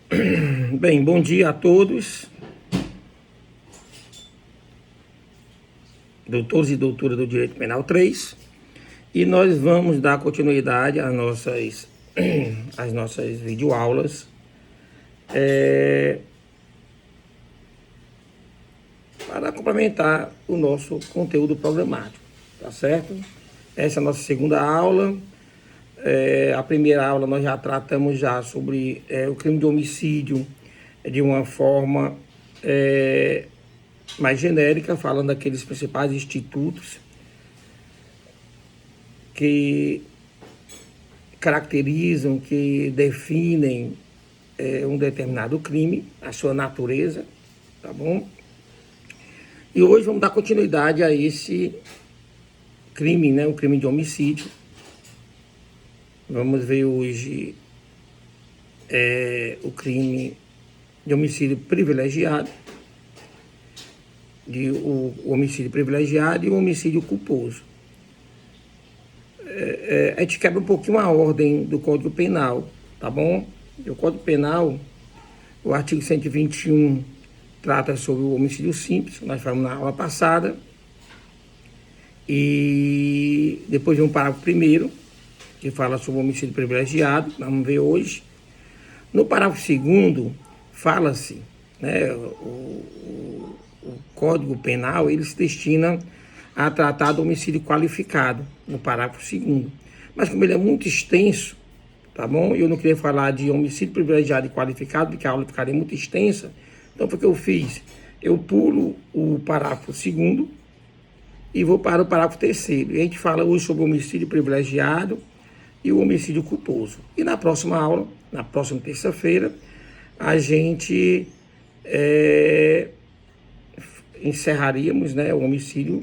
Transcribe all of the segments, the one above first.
Bem, bom dia a todos, doutores e doutoras do Direito Penal 3, e nós vamos dar continuidade às nossas videoaulas para complementar o nosso conteúdo programático, tá certo? Essa é a nossa segunda aula. A primeira aula nós já tratamos sobre o crime de homicídio de uma forma mais genérica, falando daqueles principais institutos que caracterizam, que definem um determinado crime, a sua natureza, tá bom? E hoje vamos dar continuidade a esse crime, né, o crime de homicídio. Vamos ver hoje o crime de homicídio privilegiado, o homicídio privilegiado e o homicídio culposo. A gente quebra um pouquinho a ordem do Código Penal, tá bom? O Código Penal, o artigo 121, trata sobre o homicídio simples, nós falamos na aula passada, e depois vem um parágrafo primeiro, que fala sobre o homicídio privilegiado, vamos ver hoje. No parágrafo segundo, fala-se, né, o Código Penal, ele se destina a tratar do homicídio qualificado, no parágrafo segundo. Mas como ele é muito extenso, tá bom? Eu não queria falar de homicídio privilegiado e qualificado, porque a aula ficaria muito extensa. Então, foi o que eu fiz. Eu pulo o parágrafo segundo e vou para o parágrafo terceiro. E a gente fala hoje sobre o homicídio privilegiado e o homicídio culposo. E na próxima aula, na próxima terça-feira, a gente encerraríamos, né, o homicídio,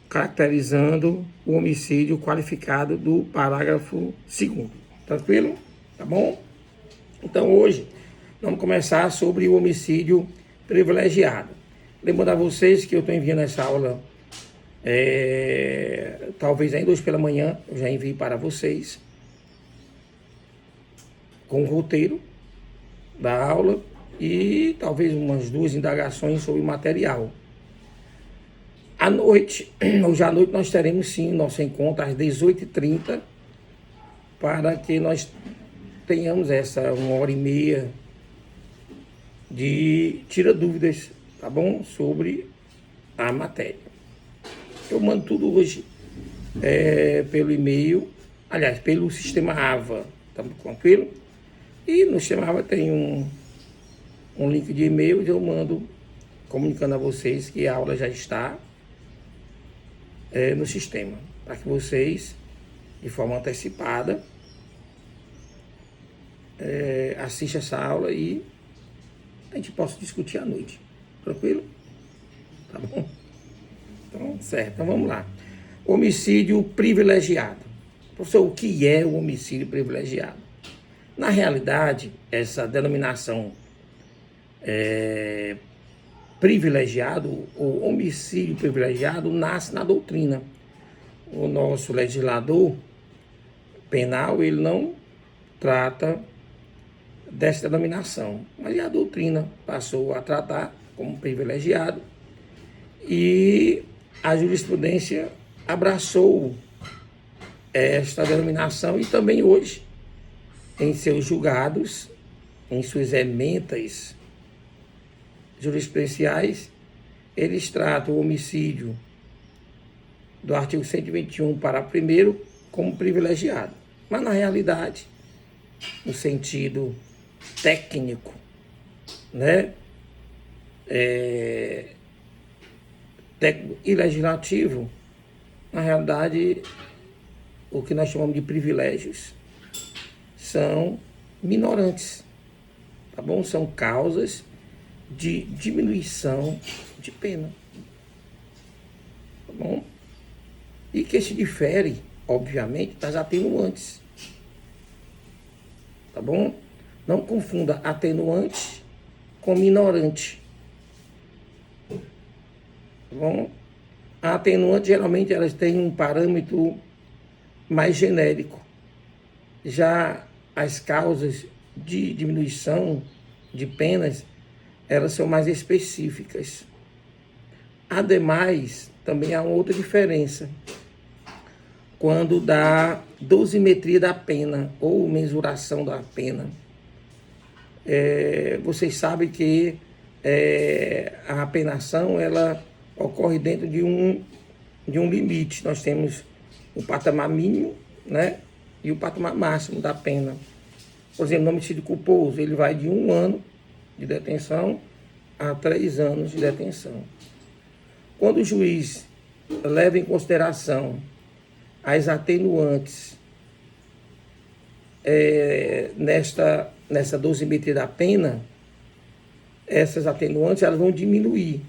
caracterizando o homicídio qualificado do parágrafo 2º. Tranquilo? Tá bom? Então hoje vamos começar sobre o homicídio privilegiado. Lembrando a vocês que eu estou enviando essa aula, talvez ainda hoje pela manhã, eu já envio para vocês, com o roteiro da aula e talvez umas 2 indagações sobre o material. À noite, hoje à noite, nós teremos sim nosso encontro às 18h30, para que nós tenhamos essa 1h30 de tira dúvidas, tá bom? Sobre a matéria. Eu mando tudo hoje pelo e-mail, aliás, pelo sistema AVA, tá tranquilo? E no sistema AVA tem um link de e-mail e eu mando comunicando a vocês que a aula já está no sistema, para que vocês, de forma antecipada, assistam essa aula e a gente possa discutir à noite. Tranquilo? Tá bom? Então, certo. Então, vamos lá. Homicídio privilegiado. Professor, o que é o homicídio privilegiado? Na realidade, essa denominação privilegiado, ou homicídio privilegiado, nasce na doutrina. O nosso legislador penal, ele não trata dessa denominação, mas a doutrina passou a tratar como privilegiado e a jurisprudência abraçou esta denominação e também hoje, em seus julgados, em suas ementas jurisprudenciais, eles tratam o homicídio do artigo 121, parágrafo 1º, como privilegiado. Mas, na realidade, no sentido técnico, né, técnico e legislativo, na realidade, o que nós chamamos de privilégios são minorantes, tá bom? São causas de diminuição de pena, tá bom? E que se difere, obviamente, das atenuantes, tá bom? Não confunda atenuante com minorante, tá bom? A atenuante, geralmente, elas têm um parâmetro mais genérico. Já as causas de diminuição de penas, elas são mais específicas. Ademais, também há uma outra diferença. Quando dá dosimetria da pena ou mensuração da pena, vocês sabem que a apenação ela ocorre dentro de um limite. Nós temos o patamar mínimo, né, e o patamar máximo da pena. Por exemplo, no homicídio culposo, ele vai de 1 ano de detenção a 3 anos de detenção. Quando o juiz leva em consideração as atenuantes nessa dosimetria da pena, essas atenuantes elas vão diminuir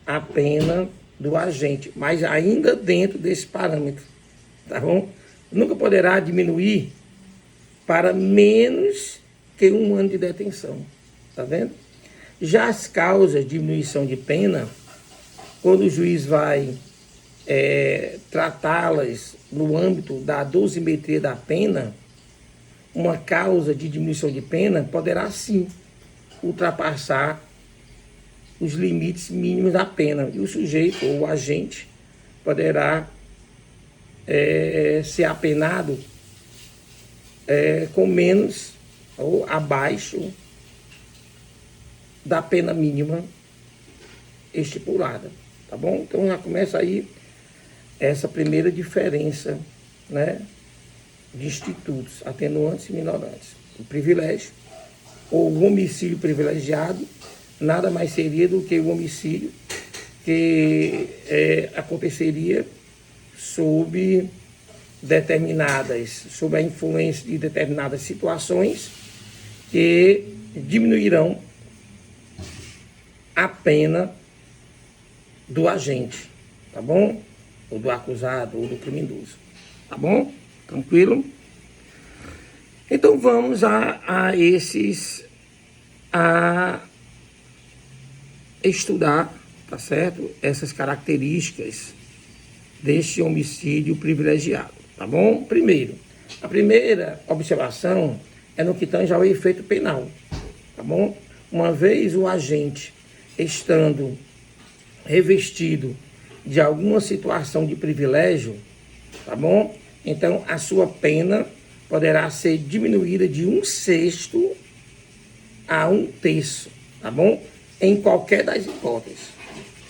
a pena do agente, mas ainda dentro desse parâmetro, tá bom? Nunca poderá diminuir para menos que 1 ano de detenção, tá vendo? Já as causas de diminuição de pena, quando o juiz vai tratá-las no âmbito da dosimetria da pena, uma causa de diminuição de pena poderá sim ultrapassar os limites mínimos da pena, e o sujeito ou o agente poderá ser apenado com menos ou abaixo da pena mínima estipulada, tá bom? Então já começa aí essa primeira diferença, né, de institutos, atenuantes e minorantes. O privilégio ou o homicídio privilegiado nada mais seria do que o homicídio que aconteceria sob a influência de determinadas situações que diminuirão a pena do agente, tá bom? Ou do acusado, ou do criminoso, tá bom? Tranquilo? Então vamos a estudar, tá certo? Essas características deste homicídio privilegiado, tá bom? Primeiro, a primeira observação é no que tange ao efeito penal, tá bom? Uma vez o agente estando revestido de alguma situação de privilégio, tá bom? Então, a sua pena poderá ser diminuída de 1/6 a 1/3, tá bom? Em qualquer das hipóteses.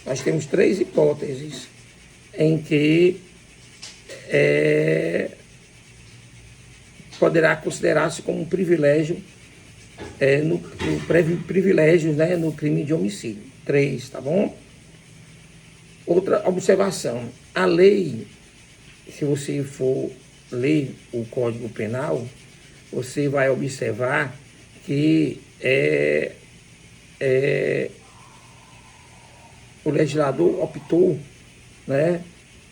Nós temos 3 hipóteses em que poderá considerar-se como um privilégio, privilégios, né, no crime de homicídio. 3, tá bom? Outra observação, a lei, se você for ler o Código Penal, você vai observar que o legislador optou, né,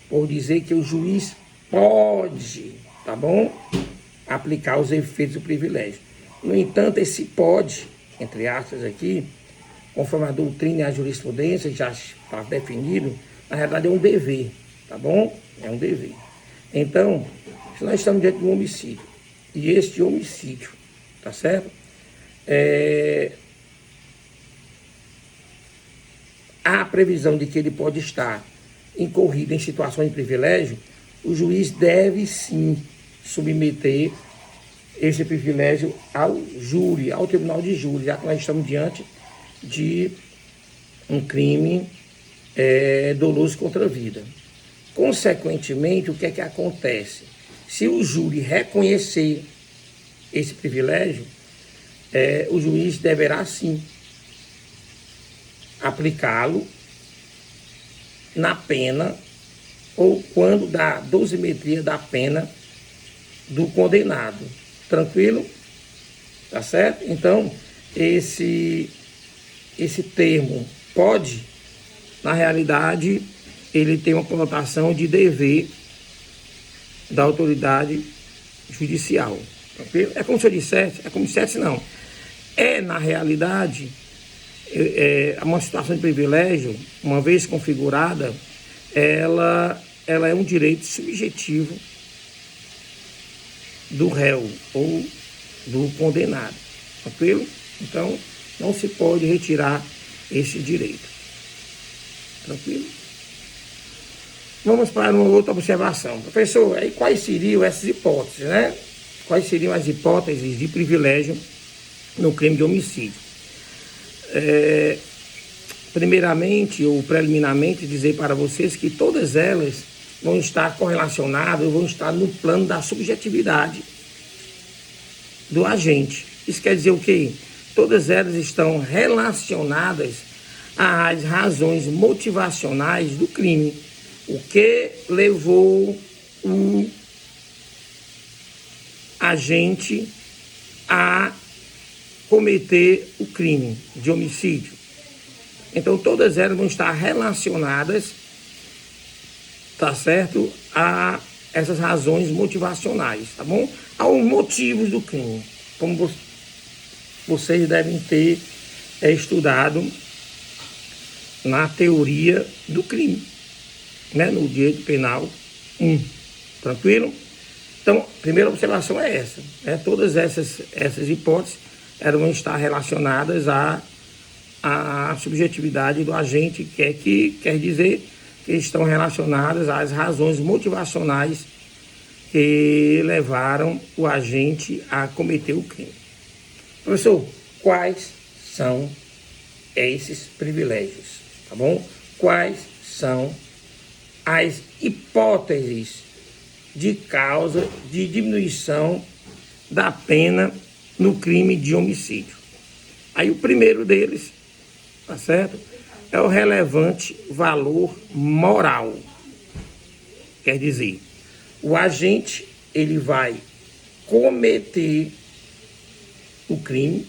por dizer que o juiz pode, tá bom, aplicar os efeitos do privilégio. No entanto, esse pode, entre aspas aqui, conforme a doutrina e a jurisprudência já está definido, na realidade é um dever, tá bom? É um dever. Então, se nós estamos diante de um homicídio, e este homicídio, tá certo? Há a previsão de que ele pode estar incorrido em situações de privilégio, o juiz deve sim submeter esse privilégio ao júri, ao tribunal de júri, já que nós estamos diante de um crime doloso contra a vida. Consequentemente, o que é que acontece? Se o júri reconhecer esse privilégio, o juiz deverá sim aplicá-lo na pena ou quando dá dosimetria da pena do condenado. Tranquilo? Tá certo? Então, esse termo pode, na realidade, ele tem uma conotação de dever da autoridade judicial. Tranquilo? É como se eu dissesse, não. Na realidade, uma situação de privilégio, uma vez configurada, ela é um direito subjetivo do réu ou do condenado. Tranquilo? Então, não se pode retirar esse direito. Tranquilo? Vamos para uma outra observação. Professor, aí quais seriam essas hipóteses, né? Quais seriam as hipóteses de privilégio no crime de homicídio? Primeiramente, ou preliminarmente, dizer para vocês que todas elas vão estar correlacionadas, vão estar no plano da subjetividade do agente. Isso quer dizer o quê? Todas elas estão relacionadas às razões motivacionais do crime. O que levou o agente a cometer o crime de homicídio. Então, todas elas vão estar relacionadas, tá certo, a essas razões motivacionais, tá bom? Aos motivos do crime, como vocês devem ter estudado na teoria do crime, né, no direito penal 1, tranquilo? Então, a primeira observação é essa, né? Todas essas hipóteses elas vão estar relacionadas à subjetividade do agente, que quer dizer que estão relacionadas às razões motivacionais que levaram o agente a cometer o crime. Professor, quais são esses privilégios, tá bom? Quais são as hipóteses de causa de diminuição da pena no crime de homicídio? Aí o primeiro deles, tá certo? É o relevante valor moral. Quer dizer, o agente, ele vai cometer o crime,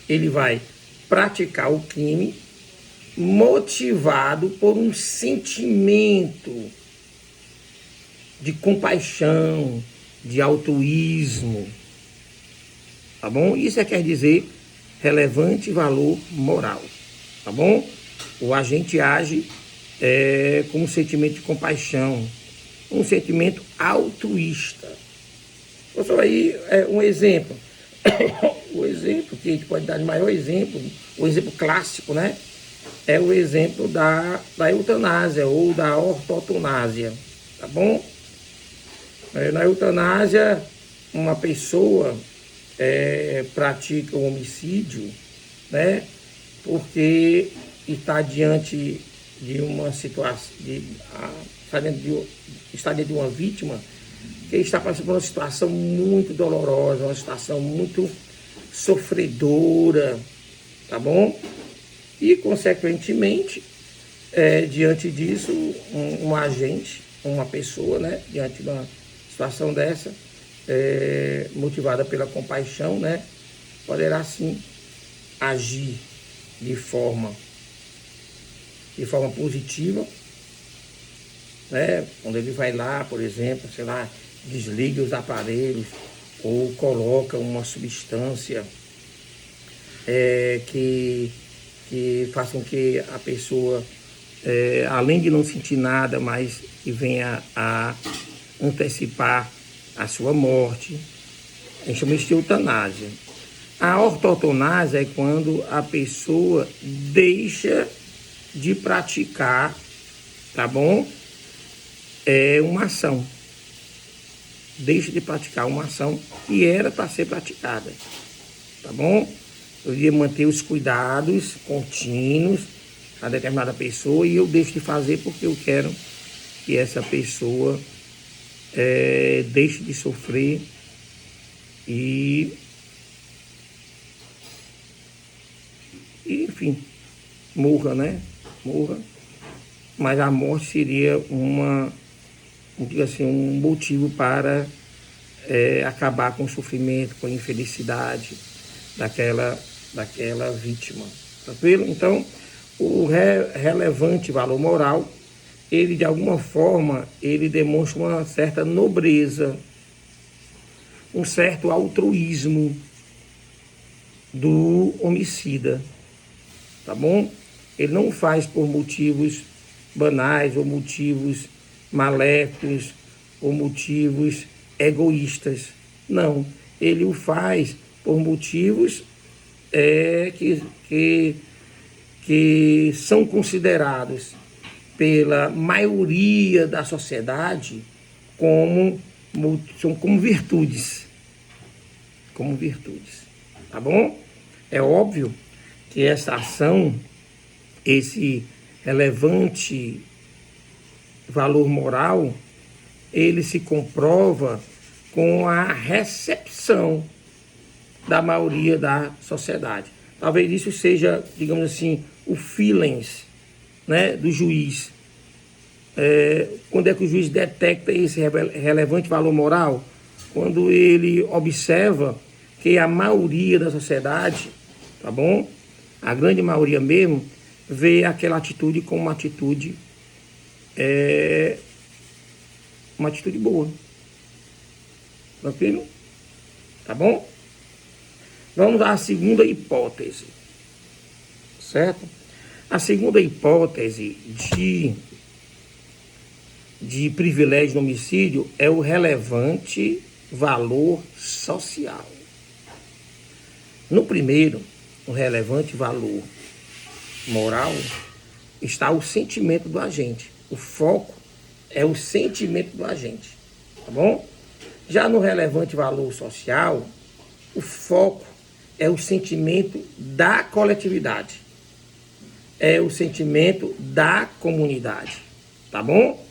ele vai praticar o crime motivado por um sentimento de compaixão, de altruísmo, tá bom? Isso quer dizer relevante valor moral, tá bom? O agente age com um sentimento de compaixão, um sentimento altruísta. Professor, aí um exemplo. O exemplo que a gente pode dar de maior exemplo, o exemplo clássico, né? É o exemplo da eutanásia ou da ortotanásia, tá bom? Na eutanásia, uma pessoa pratica um homicídio, né? Porque está diante de uma situação, está diante de uma vítima que está passando por uma situação muito dolorosa, uma situação muito sofredora, tá bom? E, consequentemente, diante disso, um agente, uma pessoa, né, diante de uma situação dessa, motivada pela compaixão, né, poderá, sim, agir de forma positiva, né, quando ele vai lá, por exemplo, sei lá, desliga os aparelhos ou coloca uma substância que faça com que a pessoa, além de não sentir nada, mas que venha a antecipar a sua morte. A gente chama isso de eutanásia. A ortotanásia é quando a pessoa deixa de praticar, tá bom? Uma ação. Deixa de praticar uma ação que era para ser praticada, tá bom? Eu ia manter os cuidados contínuos a determinada pessoa e eu deixo de fazer porque eu quero que essa pessoa deixe de sofrer e enfim, morra, né? Morra. Mas a morte seria um motivo para acabar com o sofrimento, com a infelicidade daquela vítima. Tranquilo? Então, o relevante valor moral, ele de alguma forma, ele demonstra uma certa nobreza, um certo altruísmo do homicida, tá bom? Ele não faz por motivos banais ou motivos maléficos ou motivos egoístas. Não, ele o faz por motivos que são considerados pela maioria da sociedade são como virtudes. Como virtudes. Tá bom? É óbvio que essa ação, esse relevante valor moral, ele se comprova com a recepção da maioria da sociedade. Talvez isso seja, digamos assim, o feelings, né, do juiz. Quando é que o juiz detecta esse relevante valor moral? Quando ele observa que a maioria da sociedade, tá bom? A grande maioria mesmo, vê aquela atitude como uma atitude boa. Tranquilo? Tá bom? Vamos à segunda hipótese. Certo? A segunda hipótese de privilégio no homicídio é o relevante valor social. No primeiro, o relevante valor moral, está o sentimento do agente. O foco é o sentimento do agente. Tá bom? Já no relevante valor social, o foco é o sentimento da coletividade. É o sentimento da comunidade. Tá bom?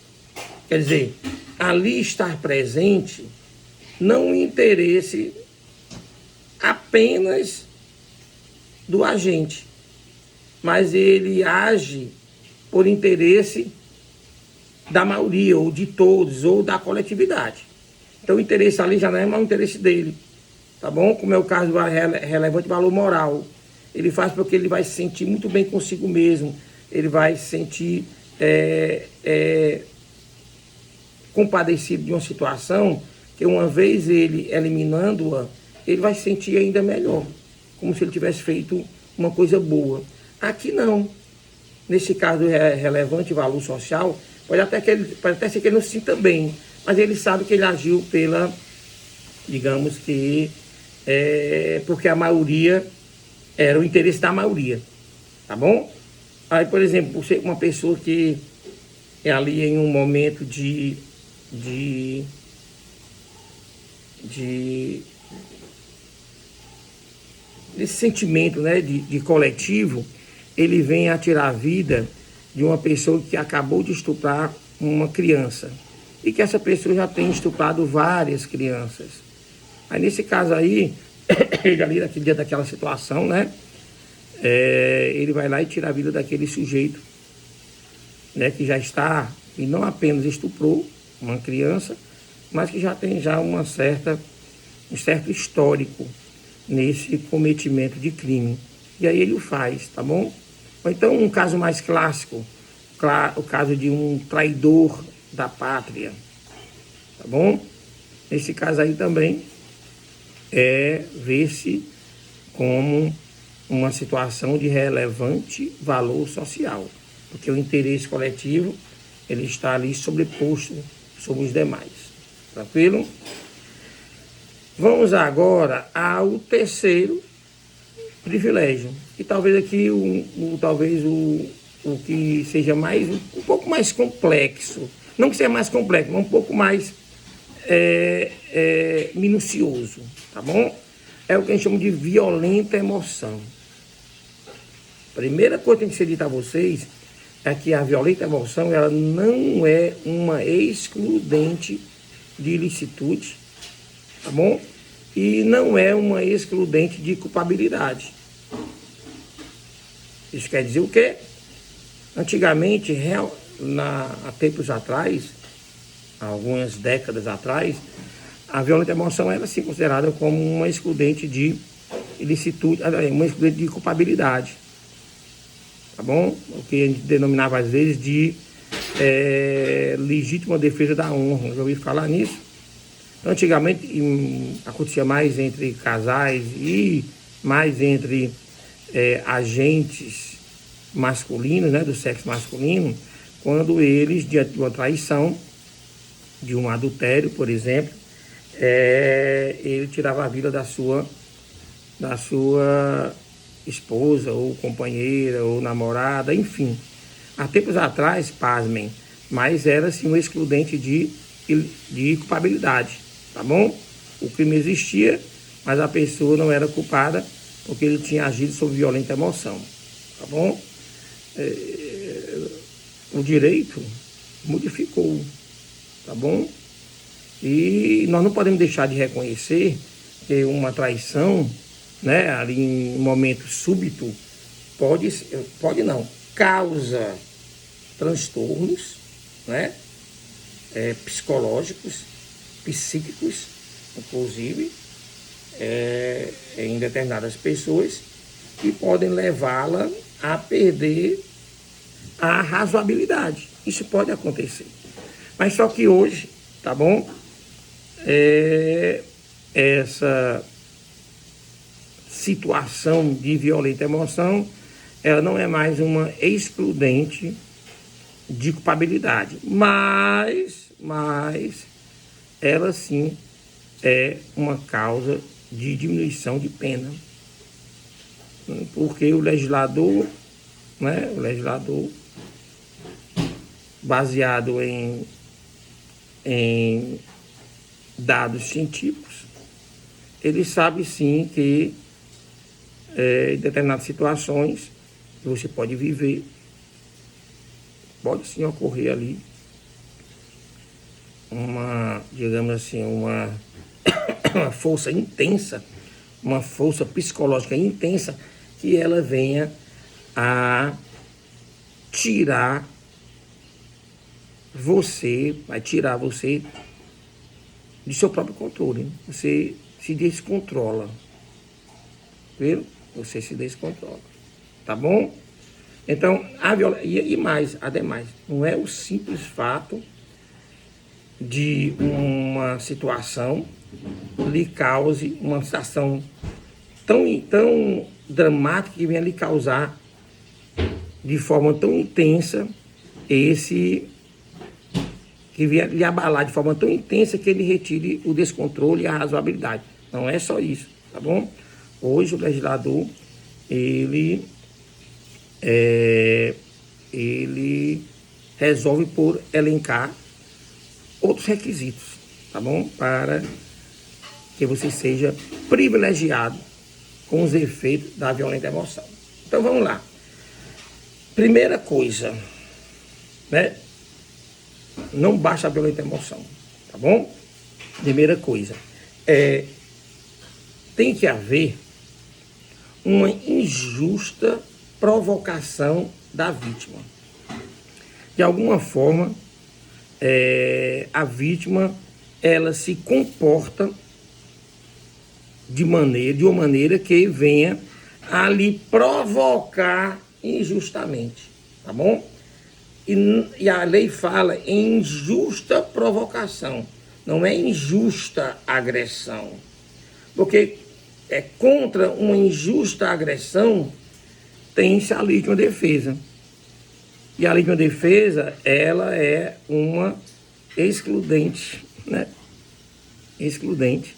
Quer dizer, ali estar presente não o interesse apenas do agente, mas ele age por interesse da maioria, ou de todos, ou da coletividade. Então o interesse ali já não é mais o interesse dele, tá bom? Como é o caso do relevante valor moral. Ele faz porque ele vai se sentir muito bem consigo mesmo, ele vai se sentir compadecido de uma situação que, uma vez ele eliminando-a, ele vai se sentir ainda melhor, como se ele tivesse feito uma coisa boa. Aqui não. Nesse caso relevante valor social, pode até ser que ele não se sinta bem, mas ele sabe que ele agiu pela, digamos que, porque a maioria era o interesse da maioria, tá bom? Aí, por exemplo, você, uma pessoa que é ali em um momento desse sentimento, né, de coletivo, ele vem a tirar a vida de uma pessoa que acabou de estuprar uma criança e que essa pessoa já tem estuprado várias crianças. Aí nesse caso aí, ele ali naquele dia daquela situação, né, ele vai lá e tira a vida daquele sujeito, né, que já está, e não apenas estuprou uma criança, mas que já tem um certo histórico nesse cometimento de crime. E aí ele o faz, tá bom? Ou então um caso mais clássico, o caso de um traidor da pátria, tá bom? Nesse caso aí também vê-se como uma situação de relevante valor social, porque o interesse coletivo ele está ali sobreposto sobre os demais. Tranquilo? Vamos agora ao terceiro privilégio. E talvez aqui o que seja um pouco mais complexo. Não que seja mais complexo, mas um pouco mais minucioso. Tá bom? É o que a gente chama de violenta emoção. Primeira coisa que tem que ser dita a vocês é que a violenta emoção ela não é uma excludente de ilicitude, tá bom? E não é uma excludente de culpabilidade. Isso quer dizer o quê? Antigamente, há tempos atrás, há algumas décadas atrás, a violenta emoção era assim, considerada como uma excludente de ilicitude, uma excludente de culpabilidade. Tá bom? O que a gente denominava às vezes de legítima defesa da honra. Já ouvi falar nisso? Então, antigamente acontecia mais entre casais e mais entre agentes masculinos, né, do sexo masculino, quando eles, diante de uma traição, de um adultério, por exemplo, ele tirava a vida da sua da sua esposa, ou companheira, ou namorada, enfim. Há tempos atrás, pasmem, mas era assim um excludente de culpabilidade, tá bom? O crime existia, mas a pessoa não era culpada porque ele tinha agido sob violenta emoção, tá bom? O direito modificou, tá bom? E nós não podemos deixar de reconhecer que uma traição, né, ali em um momento súbito, pode não, causa transtornos, né, psicológicos, psíquicos, inclusive, em determinadas pessoas, que podem levá-la a perder a razoabilidade. Isso pode acontecer. Mas só que hoje, tá bom? Essa situação de violenta emoção, ela não é mais uma excludente de culpabilidade, mas ela sim é uma causa de diminuição de pena, porque o legislador, né, baseado em dados científicos, ele sabe sim que em determinadas situações que você pode viver, pode sim ocorrer ali digamos assim, uma força intensa, uma força psicológica intensa, que ela venha a vai tirar você de seu próprio controle. Você se descontrola. Viu? Você se descontrola. Tá bom? Então, ademais, não é o simples fato de uma situação lhe cause uma situação tão dramática que venha lhe causar de forma tão intensa que venha lhe abalar de forma tão intensa que ele retire o descontrole e a razoabilidade. Não é só isso, tá bom? Hoje o legislador, ele resolve por elencar outros requisitos, tá bom? Para que você seja privilegiado com os efeitos da violenta emoção. Então vamos lá. Primeira coisa, né? Não basta a violenta emoção, tá bom? Primeira coisa, tem que haver uma injusta provocação da vítima. De alguma forma, a vítima, ela se comporta de uma maneira que venha a lhe provocar injustamente, tá bom? E a lei fala em injusta provocação, não é injusta agressão, porque contra uma injusta agressão tem-se a legítima defesa. E a legítima defesa, ela é uma excludente, né? Excludente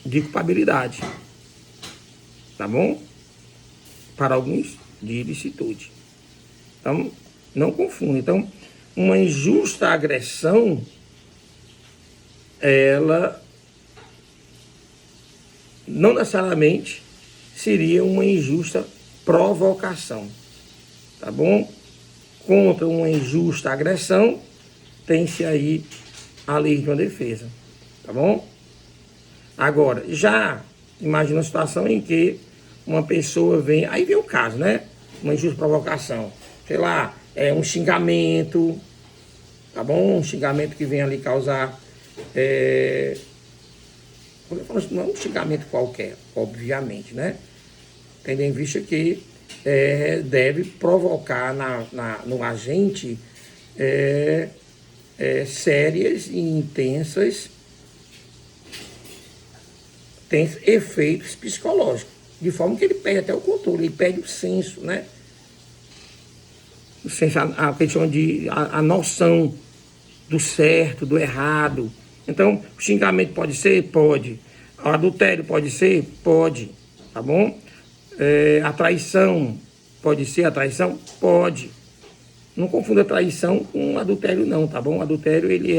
de culpabilidade, tá bom? Para alguns, de ilicitude. Então, não confunda. Então, uma injusta agressão, ela não necessariamente seria uma injusta provocação, tá bom? Contra uma injusta agressão, tem-se aí a legítima defesa, tá bom? Agora, já imagina uma situação em que uma pessoa vem, aí vem o caso, né? Uma injusta provocação, sei lá, um xingamento, tá bom? Um xingamento que vem ali causar, não é um xingamento qualquer, obviamente, né? Tendo em vista que deve provocar no agente sérias e intensas efeitos psicológicos, de forma que ele perde até o controle, ele perde o senso, né? O senso, a questão a noção do certo, do errado, Então, o xingamento pode ser? Pode. O adultério pode ser? Pode. Tá bom? A traição pode ser a traição? Pode. Não confunda traição com adultério não, tá bom? Adultério, ele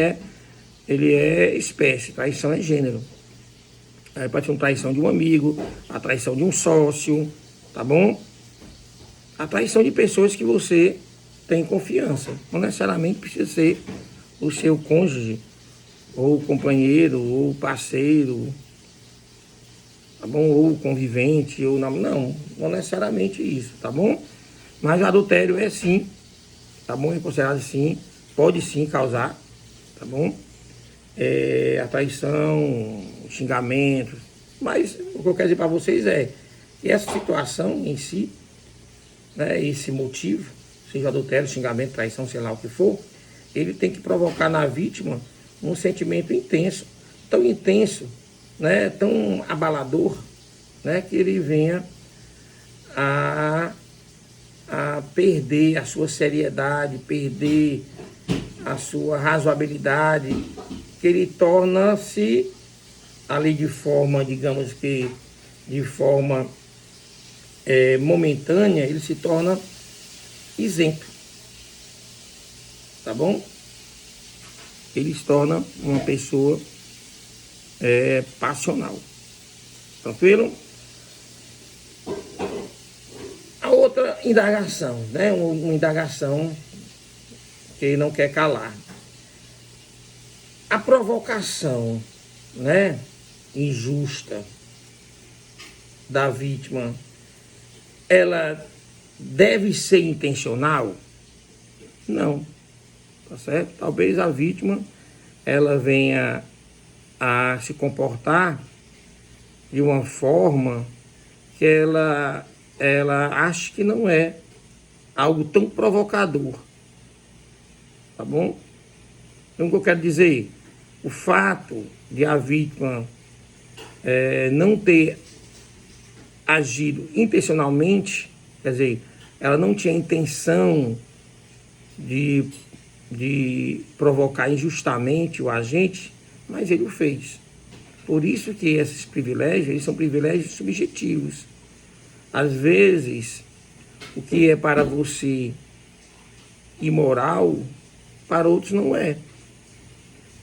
é espécie, traição é gênero. Aí pode ser uma traição de um amigo, a traição de um sócio, tá bom? A traição de pessoas que você tem confiança. Não necessariamente precisa ser o seu cônjuge, ou companheiro, ou parceiro, tá bom? Ou convivente, ou não necessariamente isso, tá bom? Mas o adultério é sim, tá bom? É considerado sim, pode sim causar, tá bom? A traição, xingamentos, mas o que eu quero dizer para vocês é que essa situação em si, né, esse motivo, seja adultério, xingamento, traição, sei lá o que for, ele tem que provocar na vítima um sentimento intenso, né, tão abalador, né, que ele venha a perder a sua seriedade, perder a sua razoabilidade, que ele torna-se ali de forma, digamos que de forma momentânea, ele se torna isento, tá bom? Ele se torna uma pessoa passional, tranquilo? A outra indagação, né? Uma indagação que ele não quer calar. A provocação, né, injusta da vítima, ela deve ser intencional? Não, tá certo? Talvez a vítima ela venha a se comportar de uma forma que ela acha que não é algo tão provocador, tá bom? Então, o que eu quero dizer? O fato de a vítima não ter agido intencionalmente, quer dizer, ela não tinha intenção de provocar injustamente o agente, mas ele o fez. Por isso que esses privilégios, eles são privilégios subjetivos. Às vezes, o que é para você imoral, para outros não é.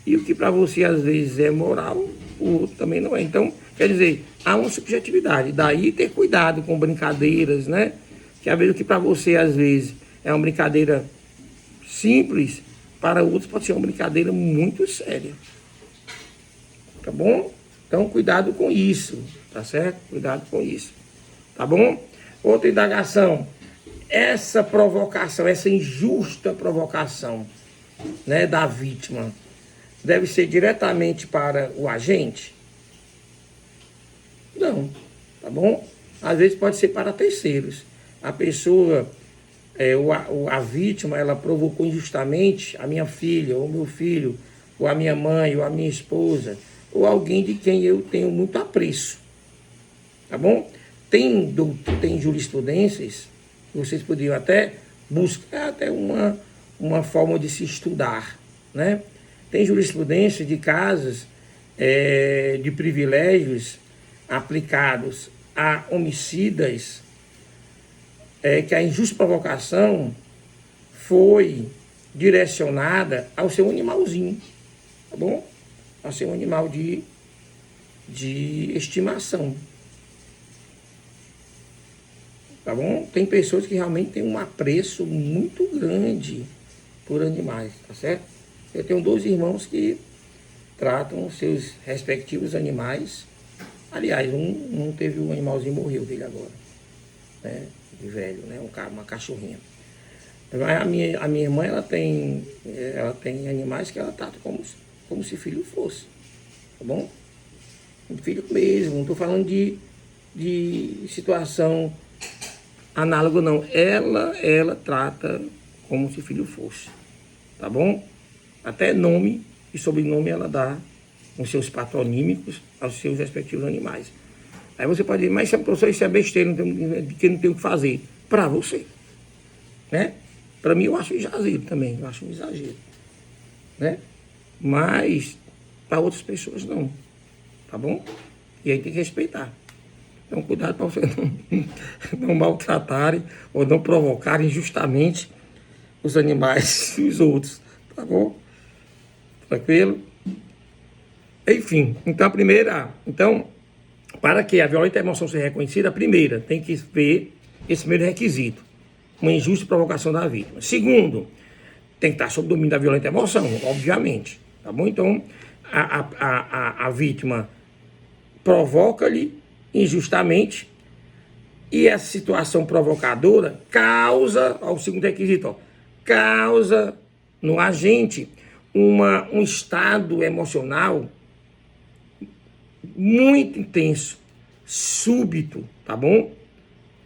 E o que para você às vezes é moral, o outro também não é. Então, quer dizer, há uma subjetividade. Daí ter cuidado com brincadeiras, né? Que às vezes o que para você às vezes é uma brincadeira simples, para outros pode ser uma brincadeira muito séria. Tá bom? Então, cuidado com isso, tá certo? Cuidado com isso. Tá bom? Outra indagação. Essa provocação, essa injusta provocação, né, da vítima, deve ser diretamente para o agente? Não, tá bom? Às vezes pode ser para terceiros. A pessoa, a vítima, ela provocou injustamente a minha filha, ou meu filho, ou a minha mãe, ou a minha esposa, ou alguém de quem eu tenho muito apreço. Tá bom? Tem jurisprudências, vocês poderiam até buscar até uma forma de se estudar, né? Tem jurisprudência de casos de privilégios aplicados a homicidas, que a injusta provocação foi direcionada ao seu animalzinho, tá bom? Ao seu animal de estimação. Tá bom? Tem pessoas que realmente têm um apreço muito grande por animais, tá certo? Eu tenho 2 irmãos que tratam seus respectivos animais. Aliás, um teve um animalzinho, morreu dele agora, né? De velho, né? Uma cachorrinha. A minha irmã, ela tem animais que ela trata como se filho fosse, tá bom? Um filho mesmo, não estou falando de situação análoga, não. Ela trata como se filho fosse, tá bom? Até nome e sobrenome ela dá os seus patronímicos aos seus respectivos animais. Aí você pode dizer, mas professor, isso é besteira, que não tem o que fazer. Para você, né? Para mim eu acho exagero também, eu acho um exagero, né? Mas para outras pessoas não, tá bom? E aí tem que respeitar. Então, cuidado para você não maltratarem ou não provocarem injustamente os animais e os outros, tá bom? Tranquilo? Enfim, então, para que a violenta emoção seja reconhecida, a primeira, tem que ver esse primeiro requisito, uma injusta provocação da vítima. Segundo, tem que estar sob domínio da violenta emoção, obviamente, tá bom? Então, a vítima provoca-lhe injustamente e essa situação provocadora causa, ao segundo requisito, causa no agente um estado emocional muito intenso, súbito, tá bom?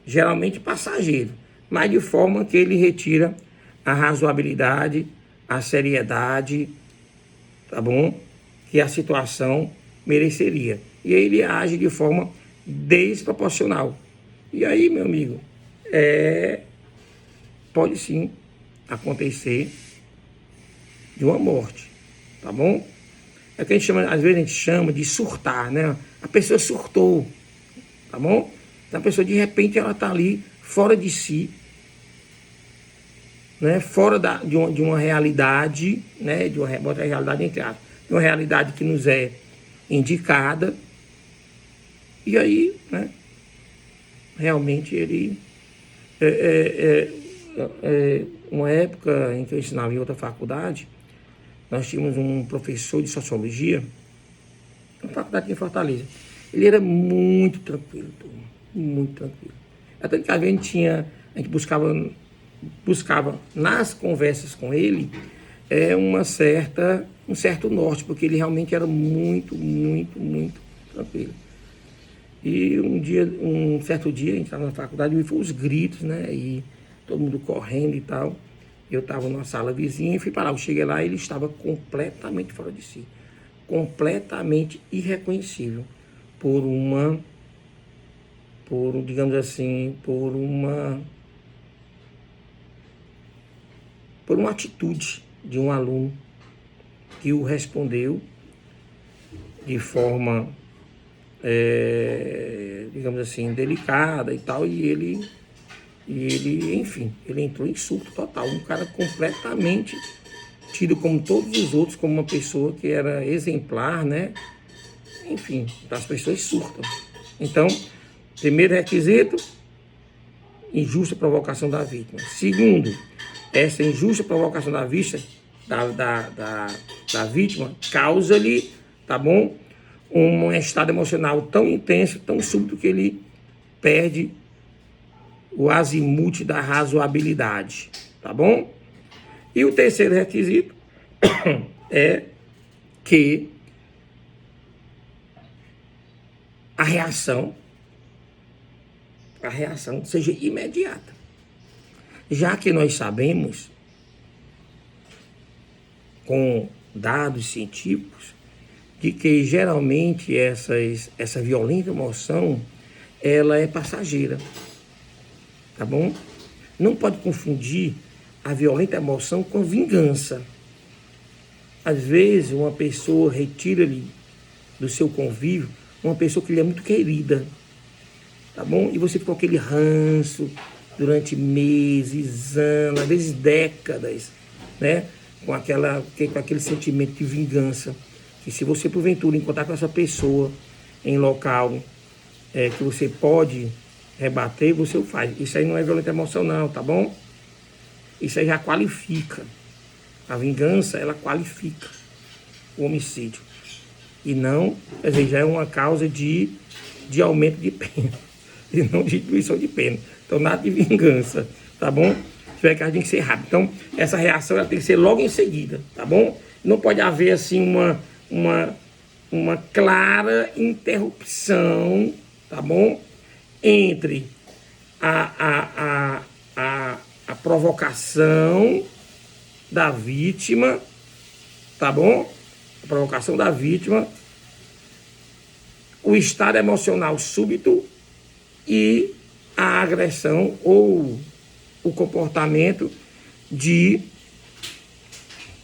Geralmente passageiro, mas de forma que ele retira a razoabilidade, a seriedade, tá bom? Que a situação mereceria. E aí ele age de forma desproporcional. E aí, meu amigo, pode sim acontecer de uma morte, tá bom? É o que a gente chama, às vezes a gente chama de surtar, né? A pessoa surtou, tá bom? Então a pessoa de repente ela tá ali fora de si, né? Fora de uma realidade, né? De uma outra realidade entre aspas, de uma realidade que nos é indicada. E aí, né? Realmente ele uma época em que eu ensinava em outra faculdade, nós tínhamos um professor de sociologia, na faculdade em Fortaleza. Ele era muito tranquilo, turma, muito tranquilo. Até que a gente buscava nas conversas com ele um certo norte, porque ele realmente era muito, muito, muito tranquilo. E um certo dia, a gente estava na faculdade e foi os gritos, né? E todo mundo correndo e tal. Eu estava numa sala vizinha e fui para lá. Eu cheguei lá e ele estava completamente fora de si. Completamente irreconhecível. Digamos assim, por uma atitude de um aluno que o respondeu de forma, digamos assim, delicada e tal, e ele, enfim, ele entrou em surto total. Um cara completamente tido como todos os outros, como uma pessoa que era exemplar, né? Enfim, as pessoas surtam. Então, primeiro requisito, injusta provocação da vítima. Segundo, essa injusta provocação da vítima causa-lhe, tá bom? Um estado emocional tão intenso, tão súbito que ele perde o azimute da razoabilidade, tá bom? E o terceiro requisito é que a reação seja imediata. Já que nós sabemos, com dados científicos, de que geralmente essa violenta emoção, ela é passageira, tá bom? Não pode confundir a violenta emoção com vingança. Às vezes, uma pessoa retira-lhe do seu convívio uma pessoa que lhe é muito querida, tá bom? E você ficou com aquele ranço durante meses, anos, às vezes décadas, né? Com aquele sentimento de vingança. Que se você, porventura, encontrar com essa pessoa em local que você pode rebater, você o faz. Isso aí não é violenta emoção, não, tá bom? Isso aí já qualifica. A vingança, ela qualifica o homicídio. E não, quer dizer, já é uma causa de aumento de pena. E não de diminuição de pena. Então, nada de vingança, tá bom? Tiver que a gente tem que ser rápido. Então, essa reação ela tem que ser logo em seguida, tá bom? Não pode haver, assim, uma clara interrupção, tá bom? Entre a provocação da vítima, tá bom? A provocação da vítima, o estado emocional súbito e a agressão ou o comportamento de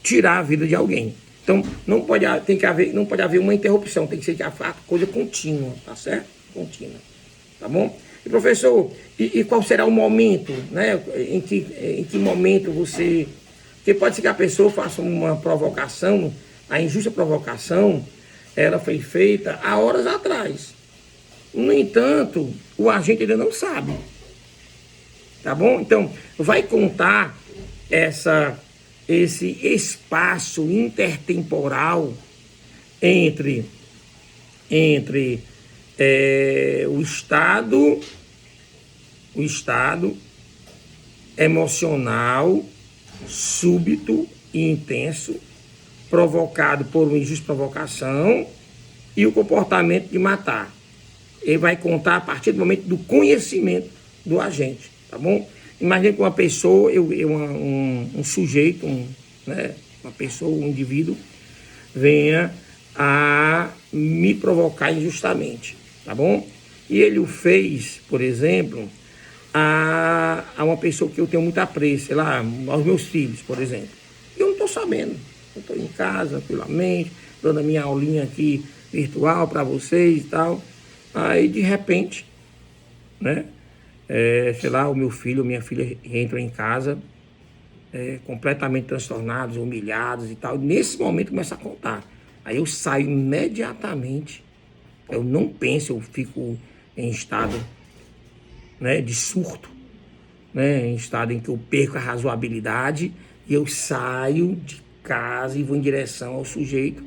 tirar a vida de alguém. Então, não pode haver uma interrupção, tem que ser a coisa contínua, tá certo? Contínua, tá bom? E professor, e qual será o momento, né? Em que momento você... Porque pode ser que a pessoa faça uma provocação, a injusta provocação, ela foi feita há horas atrás. No entanto, o agente ainda não sabe. Tá bom? Então, vai contar esse espaço intertemporal entre o estado emocional súbito e intenso provocado por uma injusta provocação e o comportamento de matar. Ele vai contar a partir do momento do conhecimento do agente, tá bom? Imagine que uma pessoa, um sujeito, né, uma pessoa, um indivíduo, venha a me provocar injustamente, tá bom? E ele o fez, por exemplo, a uma pessoa que eu tenho muito apreço, sei lá, aos meus filhos, por exemplo. Eu não estou sabendo. Eu estou em casa, tranquilamente, dando a minha aulinha aqui virtual para vocês e tal. Aí, de repente, né, sei lá, o meu filho ou minha filha entram em casa completamente transtornados, humilhados e tal. E nesse momento começa a contar. Aí eu saio imediatamente. Eu não penso, eu fico em estado, né, de surto, né, em estado em que eu perco a razoabilidade e eu saio de casa e vou em direção ao sujeito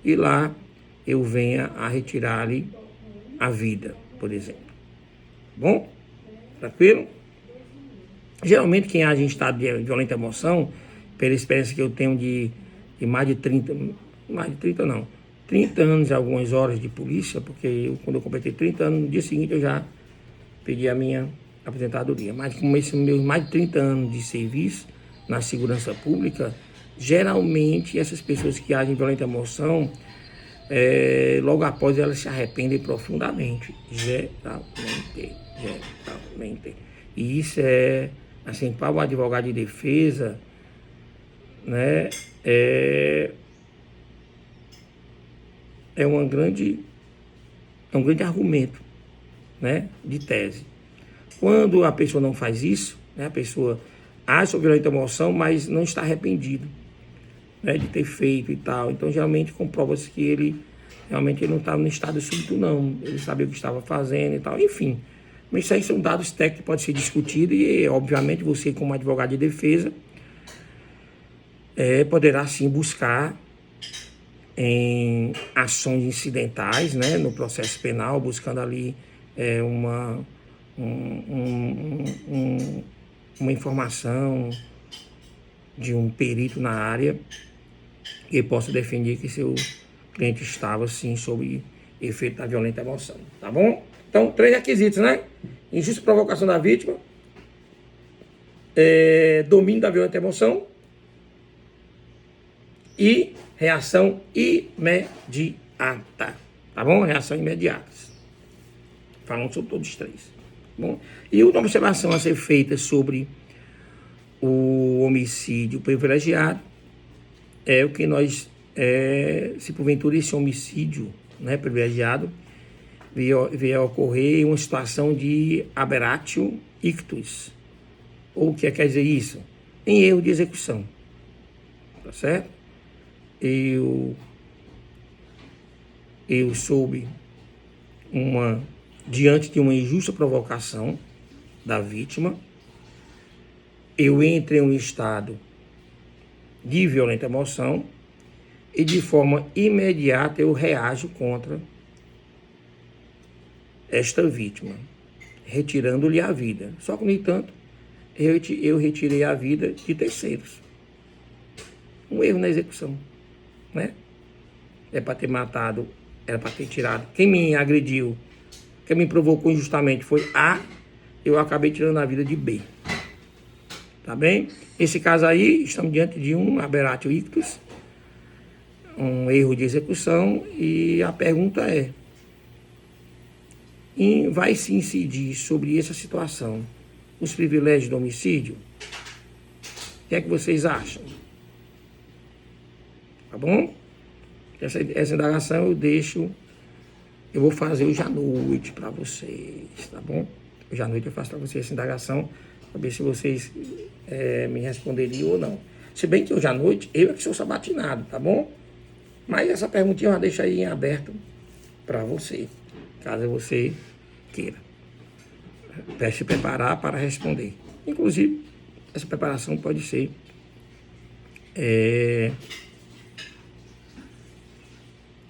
e lá eu venha a retirar-lhe a vida, por exemplo. Bom? Tranquilo? Geralmente quem age em estado de violenta emoção, pela experiência que eu tenho de mais de 30 não, 30 anos e algumas horas de polícia, porque quando eu completei 30 anos, no dia seguinte eu já pedi a minha aposentadoria. Mas com esses meus mais de 30 anos de serviço na segurança pública, geralmente essas pessoas que agem violenta emoção, logo após elas se arrependem profundamente. Geralmente. E isso assim, para o advogado de defesa, né, é um grande argumento, né, de tese. Quando a pessoa não faz isso, né, a pessoa age sobre violenta emoção, mas não está arrependido, né, de ter feito e tal. Então, geralmente, comprova-se que ele realmente não estava no estado súbito, não. Ele sabia o que estava fazendo e tal, enfim. Mas isso aí são dados técnicos que podem ser discutidos e, obviamente, você, como advogado de defesa, poderá, sim, buscar em ações incidentais, né, no processo penal, buscando ali uma informação de um perito na área que possa defender que seu cliente estava, sim, sob efeito da violenta emoção, tá bom? Então, 3 requisitos, né? Injusta provocação da vítima, domínio da violenta emoção e reação imediata, tá bom? Reação imediata. Falando sobre todos os 3. Bom, e uma observação a ser feita sobre o homicídio privilegiado é o que nós, se porventura esse homicídio, né, privilegiado, vier a ocorrer em uma situação de aberratio ictus. Ou o que quer dizer isso? Em erro de execução. Tá certo? Eu soube diante de uma injusta provocação da vítima, eu entro em um estado de violenta emoção e de forma imediata eu reajo contra esta vítima, retirando-lhe a vida. Só que, no entanto, eu retirei a vida de terceiros. Um erro na execução, né? É para ter matado, era para ter tirado. Quem me agrediu, quem me provocou injustamente foi A, eu acabei tirando a vida de B. Tá bem? Esse caso aí, estamos diante de um aberratio ictus, um erro de execução, e a pergunta vai se incidir sobre essa situação os privilégios do homicídio? O que é que vocês acham? tá bom? Essa indagação eu vou fazer hoje à noite para vocês, tá bom? Hoje à noite eu faço para vocês essa indagação, para ver se vocês me responderiam ou não. Se bem que hoje à noite eu é que sou sabatinado, tá bom? Mas essa perguntinha eu deixo aí em aberto para você, caso você queira se preparar para responder. Inclusive, essa preparação pode ser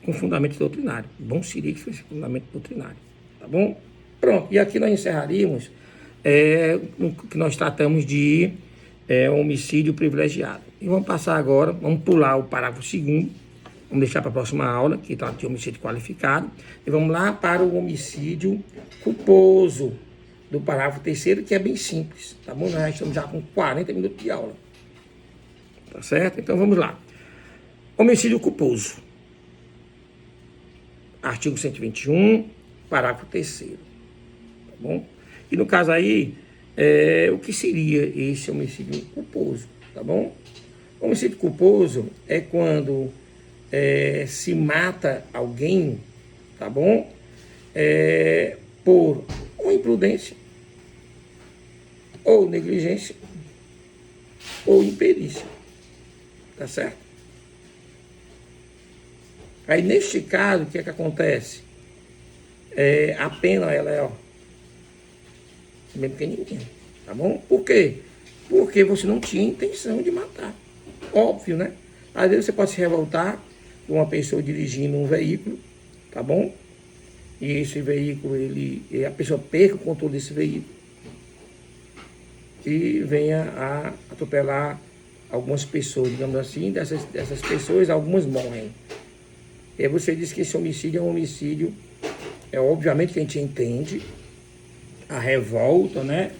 com fundamento doutrinário. Bom seria que fosse fundamento doutrinário, tá bom? Pronto, e aqui nós encerraríamos o que nós tratamos de homicídio privilegiado. E vamos passar agora, vamos pular o parágrafo 2º, vamos deixar para a próxima aula, que trata de homicídio qualificado, e vamos lá para o homicídio culposo, do parágrafo 3º, que é bem simples, tá bom? Nós estamos já com 40 minutos de aula, tá certo? Então vamos lá. Homicídio culposo. Artigo 121, parágrafo 3º, tá bom? E no caso aí, o que seria esse homicídio culposo, tá bom? Homicídio culposo é quando se mata alguém, tá bom? Por ou imprudência, ou negligência, ou imperícia, tá certo? Aí, neste caso, o que é que acontece? A pena, ela é, bem pequenininha, tá bom? Por quê? Porque você não tinha intenção de matar. Óbvio, né? Às vezes você pode se revoltar com uma pessoa dirigindo um veículo, tá bom? E esse veículo, a pessoa perca o controle desse veículo e venha a atropelar algumas pessoas, digamos assim. Dessas pessoas, algumas morrem. E aí você diz que esse homicídio é um homicídio, obviamente que a gente entende a revolta, né?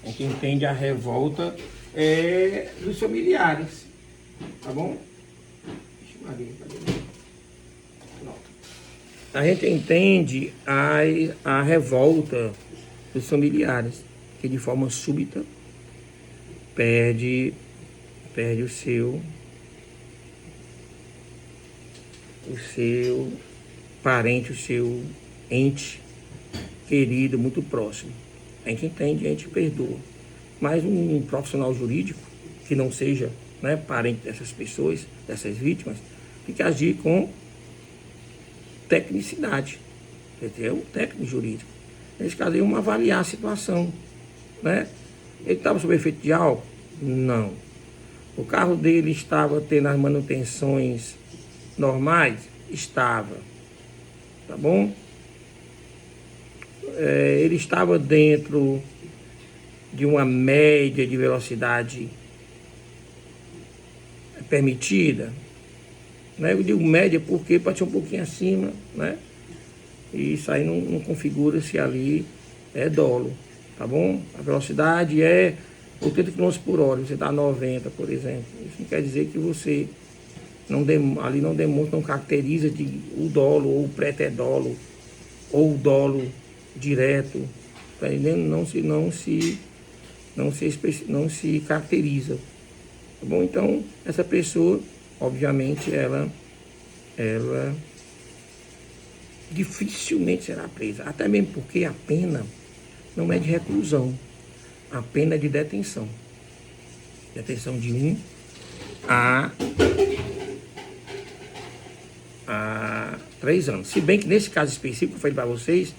A gente entende a revolta dos familiares, tá bom? A gente entende a revolta dos familiares, que de forma súbita perde o seu parente, o seu ente querido, muito próximo. A gente entende, a gente perdoa. Mas um profissional jurídico, que não seja, né, parente dessas pessoas, dessas vítimas, tem que agir com tecnicidade, entendeu? Técnico jurídico. Nesse caso aí, vamos avaliar a situação, né? Ele estava sob efeito de álcool? Não. O carro dele estava tendo as manutenções normais? Estava. Tá bom? Ele estava dentro de uma média de velocidade permitida, né? Eu digo média porque pode ser um pouquinho acima, né? E isso aí não configura-se ali dolo, tá bom? A velocidade é 80 km por hora, você dá 90, por exemplo. Isso não quer dizer que você ali não demonstra, não caracteriza o dolo, ou o pré-dolo, ou o dolo direto, tá entendendo? Não se caracteriza, tá bom? Então, essa pessoa, obviamente, ela dificilmente será presa, até mesmo porque a pena não é de reclusão, a pena é de detenção de 1 a 3 anos. Se bem que nesse caso específico que eu falei para vocês,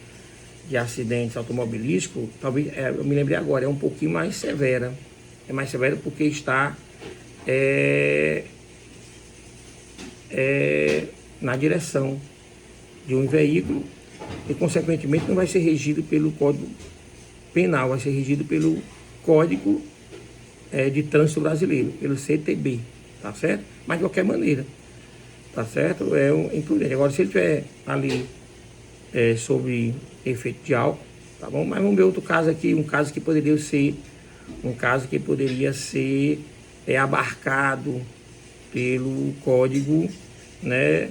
de acidentes automobilísticos, talvez, eu me lembrei agora, é um pouquinho mais severa. É mais severa porque está na direção de um veículo e, consequentemente, não vai ser regido pelo Código Penal, vai ser regido pelo Código de Trânsito Brasileiro, pelo CTB, tá certo? Mas, de qualquer maneira, tá certo? É imprudente. Agora, se ele estiver ali sob efeito de álcool, tá bom? Mas vamos ver outro caso aqui, um caso que poderia ser abarcado pelo Código, né?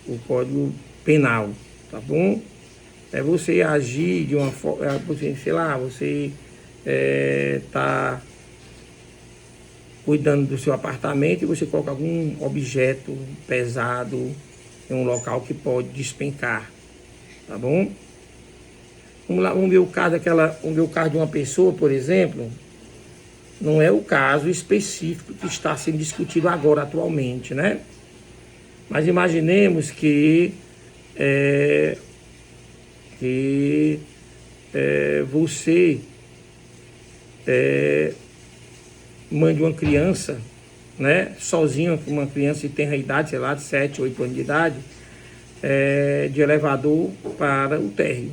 O Código Penal, tá bom? É você agir de uma forma, sei lá, você tá cuidando do seu apartamento e você coloca algum objeto pesado em um local que pode despencar, tá bom? Vamos lá, vamos ver o caso vamos ver o caso de uma pessoa, por exemplo. Não é o caso específico que está sendo discutido agora, atualmente, né? Mas imaginemos que você mande uma criança, né, sozinha, uma criança que tem a idade, sei lá, de 7, 8 anos de idade, de elevador para o térreo,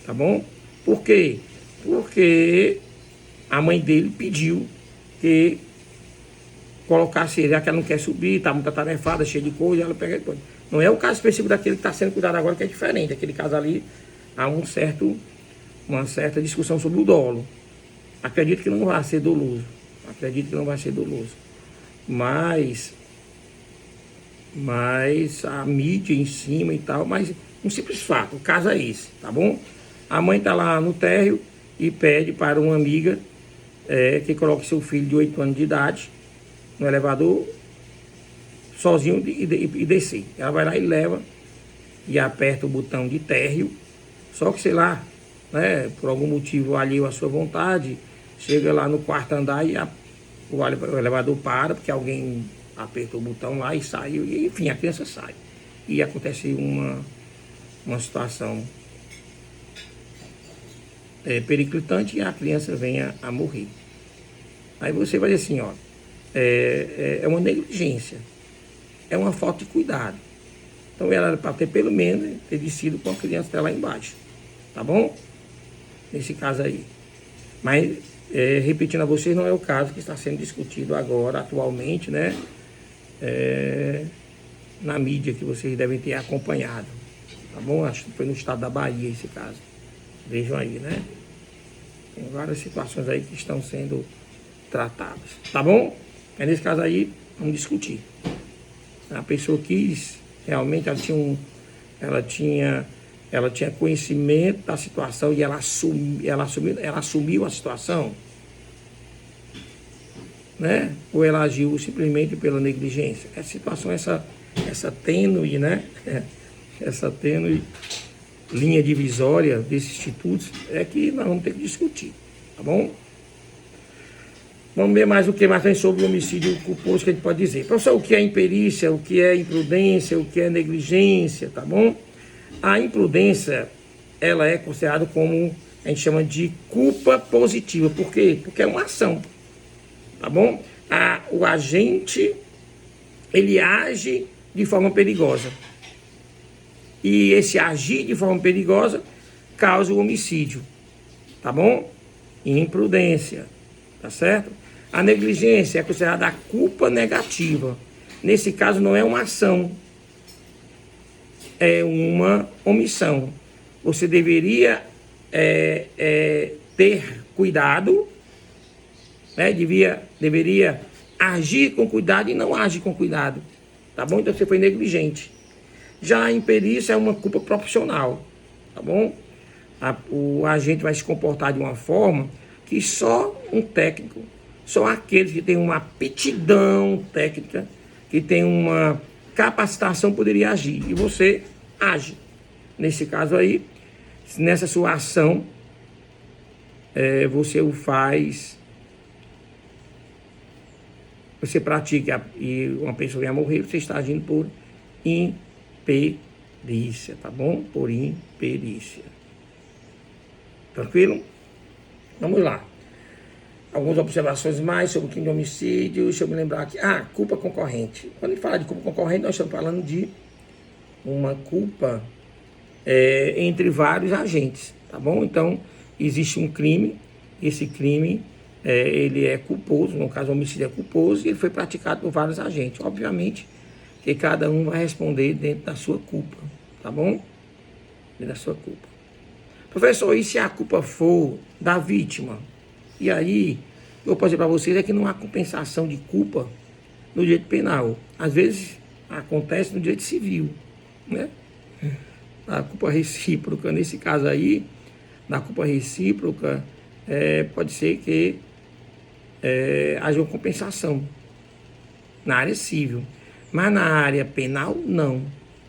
tá bom? Por quê? Porque a mãe dele pediu que colocasse ele, já que ela não quer subir, está muito atarefada, cheia de coisa, ela pega coisa. Não é o caso específico daquele que está sendo cuidado agora, que é diferente. Aquele caso ali, há uma certa discussão sobre o dolo. Acredito que não vai ser doloso. Mas a mídia em cima e tal, mas um simples fato, o caso é esse, tá bom? A mãe está lá no térreo e pede para uma amiga que coloque seu filho de 8 anos de idade no elevador sozinho e descer. Ela vai lá e leva e aperta o botão de térreo, só que sei lá, né, por algum motivo alheio à sua vontade, chega lá no quarto andar e o elevador para, porque alguém apertou o botão lá e saiu, e enfim, a criança sai. E acontece uma situação periclitante e a criança vem a morrer. Aí você vai dizer assim, ó, é uma negligência, é uma falta de cuidado. Então ela era para ter pelo menos ter descido com a criança até lá embaixo, tá bom? Nesse caso aí. Mas, repetindo a vocês, não é o caso que está sendo discutido agora, atualmente, né? Na mídia que vocês devem ter acompanhado, tá bom? Acho que foi no estado da Bahia esse caso. Vejam aí, né? Tem várias situações aí que estão sendo tratadas, tá bom? Mas nesse caso aí, vamos discutir. A pessoa quis, realmente, ela tinha conhecimento da situação e ela assumiu a situação, né? Ou ela agiu simplesmente pela negligência. Essa situação, essa tênue, né? Essa tênue linha divisória desses institutos é que nós vamos ter que discutir, tá bom? Vamos ver mais o que mais tem sobre o homicídio culposo que a gente pode dizer. Professor, o que é imperícia, o que é imprudência, o que é negligência, tá bom? A imprudência, ela é considerada como, a gente chama de culpa positiva. Por quê? Porque é uma ação, tá bom? O agente, ele age de forma perigosa. E esse agir de forma perigosa causa o homicídio, tá bom? Imprudência, tá certo? A negligência é considerada a culpa negativa. Nesse caso não é uma ação, é uma omissão. Você deveria ter cuidado, né? Deveria agir com cuidado e não age com cuidado, tá bom? Então você foi negligente. Já a imperícia é uma culpa proporcional, tá bom? O agente vai se comportar de uma forma que só um técnico, só aqueles que têm uma aptidão técnica, que tem uma capacitação poderia agir. E você age. Nesse caso aí, nessa sua ação, você o faz, você pratica e uma pessoa vai morrer, você está agindo por imperícia, tá bom? Por imperícia. Tranquilo? Vamos lá. Algumas observações mais sobre o crime de homicídio. Deixa eu me lembrar aqui. Culpa concorrente. Quando a gente fala de culpa concorrente, nós estamos falando de uma culpa entre vários agentes, tá bom? Então, existe um crime, esse crime ele é culposo, no caso o homicídio é culposo, e ele foi praticado por vários agentes. Obviamente que cada um vai responder dentro da sua culpa, tá bom? Dentro da sua culpa. Professor, e se a culpa for da vítima? E aí, eu posso dizer para vocês é que não há compensação de culpa no direito penal. Às vezes, acontece no direito civil, né? A culpa recíproca, nesse caso aí, na culpa recíproca, pode ser que haja uma compensação na área civil. Mas na área penal, não.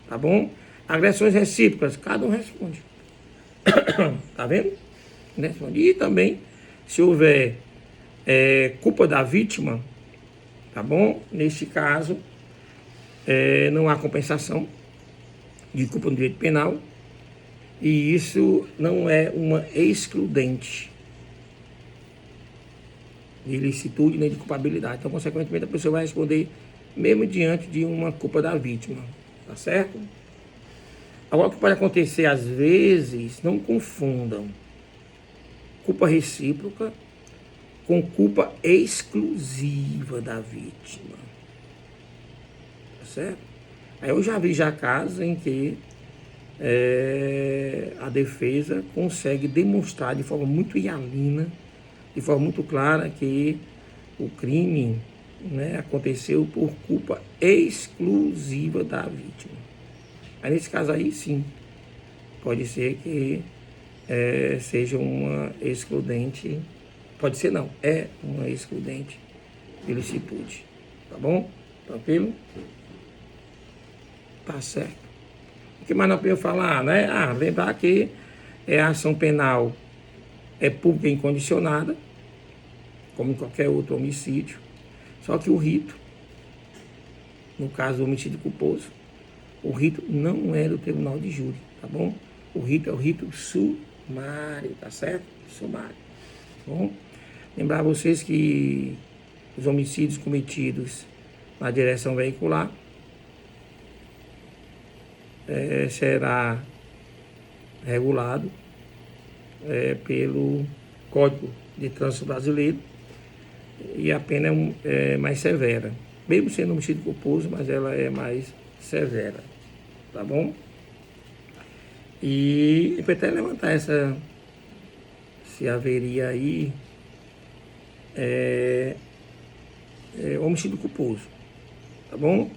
Tá bom? Agressões recíprocas, cada um responde. Tá vendo? Responde. E também, se houver culpa da vítima, tá bom? Neste caso, não há compensação de culpa no direito penal. E isso não é uma excludente de ilicitude nem de culpabilidade. Então, consequentemente, a pessoa vai responder mesmo diante de uma culpa da vítima. Tá certo? Agora, o que pode acontecer às vezes, não confundam culpa recíproca com culpa exclusiva da vítima. Tá certo? Aí eu já vi casos em que a defesa consegue demonstrar de forma muito hialina, de forma muito clara, que o crime, né, aconteceu por culpa exclusiva da vítima. Aí nesse caso aí sim, pode ser que seja uma excludente, pode ser não, é uma excludente de ilicitude. Tá bom? Tranquilo? Tá certo. O que mais não podemos falar, né? Lembrar que a ação penal é pública e incondicionada, como em qualquer outro homicídio. Só que o rito, no caso do homicídio culposo, o rito não é do tribunal de júri, tá bom? O rito é o rito sumário, tá certo? Sumário, tá bom? Lembrar vocês que os homicídios cometidos na direção veicular será regulado pelo Código de Trânsito Brasileiro e a pena é mais severa. Mesmo sendo homicídio culposo, mas ela é mais severa. Tá bom? E eu até levantar se haveria aí homicídio culposo. Tá bom?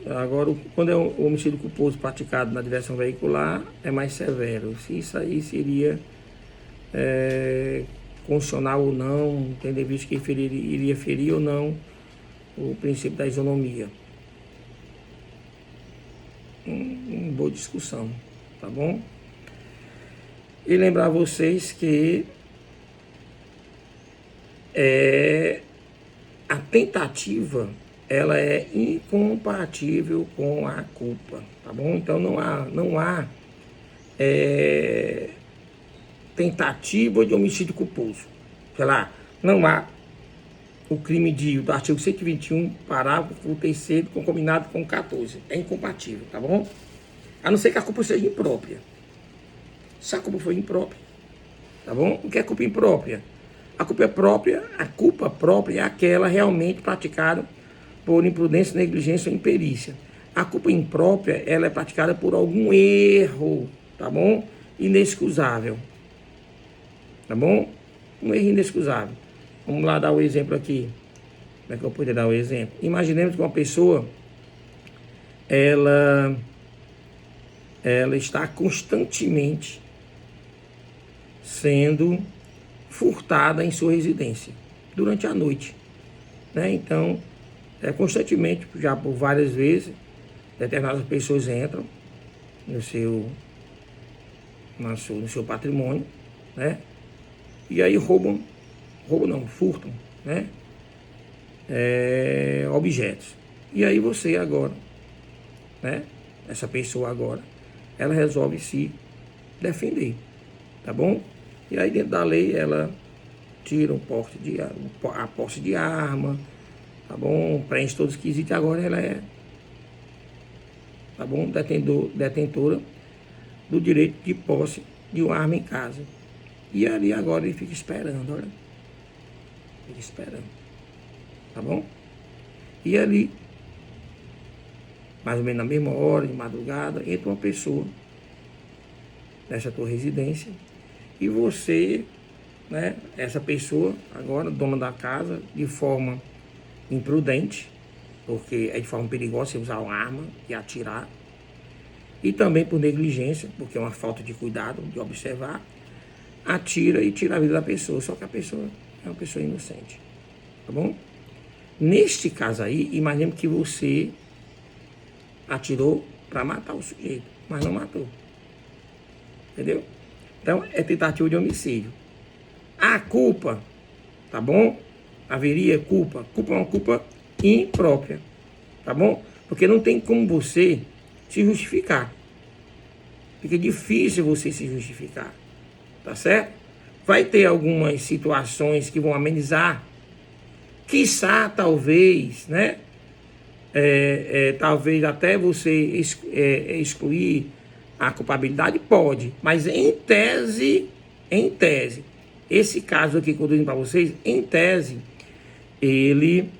Agora, quando é o homicídio culposo praticado na direção veicular, é mais severo. Se isso aí seria constitucional ou não, tendo visto que iria ferir ou não o princípio da isonomia. Uma boa discussão, tá bom? E lembrar vocês que a tentativa ela é incompatível com a culpa, tá bom? Então não há tentativa de homicídio culposo. Sei lá, não há o crime do artigo 121, parágrafo 3º, concominado com 14. É incompatível, tá bom? A não ser que a culpa seja imprópria. Se a culpa for imprópria, tá bom? O que é culpa imprópria? A culpa própria é aquela realmente praticada por imprudência, negligência ou imperícia. A culpa imprópria, ela é praticada por algum erro, tá bom? Inexcusável. Tá bom? Um erro inexcusável. Vamos lá dar o exemplo aqui. Como é que eu poderia dar o exemplo? Imaginemos que uma pessoa, ela está constantemente sendo furtada em sua residência durante a noite, né? Então, constantemente, já por várias vezes, determinadas pessoas entram no seu patrimônio, né? E aí furtam, né? Objetos. E aí você agora, né? Essa pessoa agora, ela resolve se defender, tá bom? E aí dentro da lei ela tira a posse de arma, tá bom? Preenche todos os quesitos, agora ela é, tá bom? Detentora do direito de posse de uma arma em casa. E ali agora ele fica esperando, olha. Fica esperando, tá bom? E ali, mais ou menos na mesma hora, de madrugada, entra uma pessoa nessa tua residência e você, né, essa pessoa, agora, dona da casa, de forma imprudente, porque é de forma perigosa você usar uma arma e atirar, e também por negligência, porque é uma falta de cuidado, de observar, atira e tira a vida da pessoa. Só que a pessoa é uma pessoa inocente, tá bom? Neste caso aí, imagine que você atirou para matar o sujeito, mas não matou. Entendeu? Então, é tentativa de homicídio. A culpa, tá bom? Haveria culpa. Culpa é uma culpa imprópria, tá bom? Porque não tem como você se justificar. Fica difícil você se justificar, tá certo? Vai ter algumas situações que vão amenizar, quiçá, talvez, né? Talvez até você excluir a culpabilidade, pode, mas em tese, esse caso aqui que eu estou dizendo para vocês, em tese, ele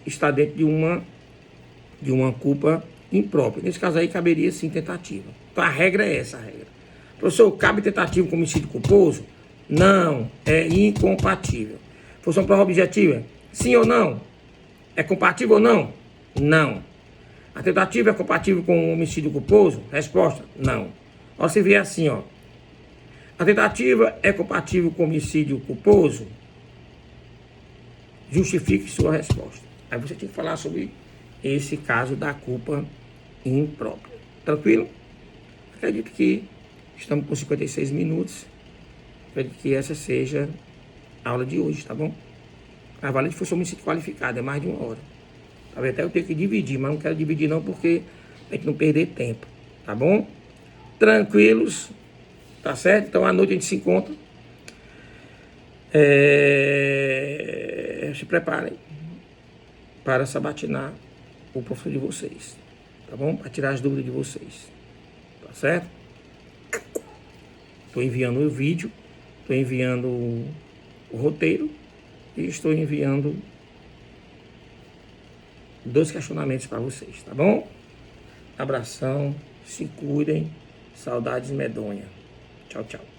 está dentro de uma culpa imprópria. Nesse caso aí, caberia sim tentativa. Então a regra é essa, a regra. Professor, cabe tentativa com homicídio culposo? Não, é incompatível. Função prova objetiva? Sim ou não? É compatível ou não? Não. A tentativa é compatível com o homicídio culposo? Resposta, não. Ó, se vier assim, ó. A tentativa é compatível com o homicídio culposo? Justifique sua resposta. Aí você tem que falar sobre esse caso da culpa imprópria. Tranquilo? Acredito que estamos com 56 minutos. Acredito que essa seja a aula de hoje, tá bom? A valente foi homicídio qualificado, é mais de 1 hora. Talvez até eu tenha que dividir, mas não quero dividir não porque a gente não perder tempo, tá bom? Tranquilos, tá certo? Então à noite a gente se encontra. Se preparem para sabatinar o professor de vocês, tá bom? Para tirar as dúvidas de vocês, tá certo? Estou enviando o vídeo, estou enviando o roteiro e estou enviando 2 questionamentos para vocês, tá bom? Abração, se cuidem, saudades medonha. Tchau, tchau.